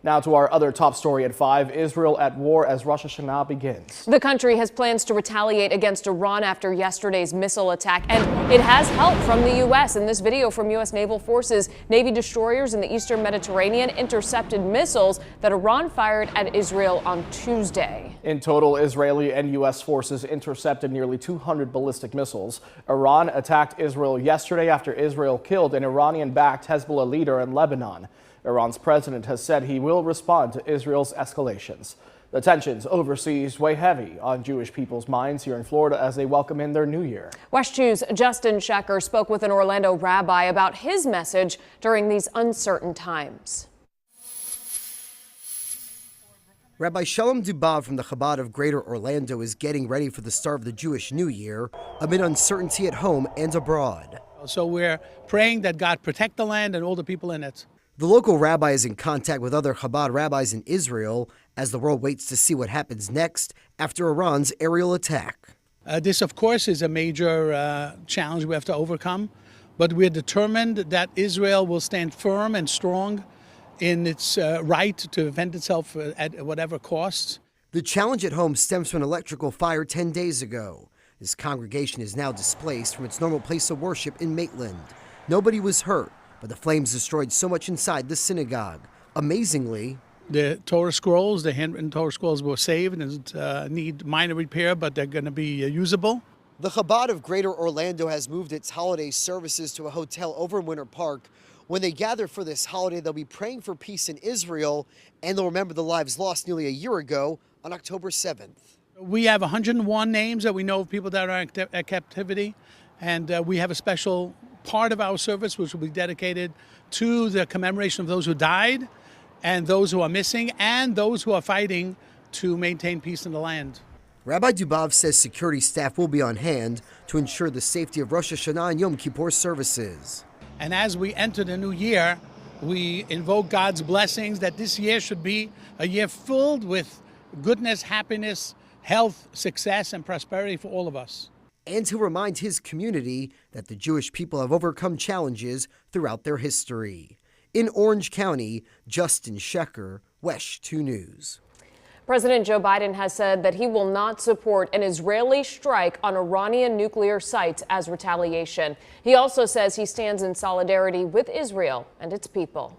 Now to our other top story at 5, Israel at war as Rosh Hashanah begins. The country has plans to retaliate against Iran after yesterday's missile attack, and it has help from the U.S. In this video from U.S. Naval Forces, Navy destroyers in the eastern Mediterranean intercepted missiles that Iran fired at Israel on Tuesday. In total, Israeli and U.S. forces intercepted nearly 200 ballistic missiles. Iran attacked Israel yesterday after Israel killed an Iranian-backed Hezbollah leader in Lebanon. Iran's president has said he will respond to Israel's escalations. The tensions overseas weigh heavy on Jewish people's minds here in Florida as they welcome in their new year. WESH 2's Justin Shecker spoke with an Orlando rabbi about his message during these uncertain times. Rabbi Shalom Dubav from the Chabad of Greater Orlando is getting ready for the start of the Jewish New Year amid uncertainty at home and abroad. So we're praying that God protect the land and all the people in it. The local rabbi is in contact with other Chabad rabbis in Israel as the world waits to see what happens next after Iran's aerial attack. This, of course, is a major challenge we have to overcome, but we're determined that Israel will stand firm and strong in its right to defend itself at whatever cost. The challenge at home stems from an electrical fire 10 days ago. This congregation is now displaced from its normal place of worship in Maitland. Nobody was hurt, but the flames destroyed so much inside the synagogue. Amazingly, the Torah scrolls, the handwritten Torah scrolls were saved and need minor repair, but they're going to be usable. The Chabad of Greater Orlando has moved its holiday services to a hotel over in Winter Park. When they gather for this holiday, they'll be praying for peace in Israel, and they'll remember the lives lost nearly a year ago on October 7th. We have 101 names that we know of people that are in captivity, and we have a special part of our service which will be dedicated to the commemoration of those who died and those who are missing and those who are fighting to maintain peace in the land. Rabbi Dubav says security staff will be on hand to ensure the safety of Rosh Hashanah and Yom Kippur services. And as we enter the new year, we invoke God's blessings that this year should be a year filled with goodness, happiness, health, success, and prosperity for all of us. And to remind his community that the Jewish people have overcome challenges throughout their history. In Orange County, Justin Shecker, WESH 2 News. President Joe Biden has said that he will not support an Israeli strike on Iranian nuclear sites as retaliation. He also says he stands in solidarity with Israel and its people.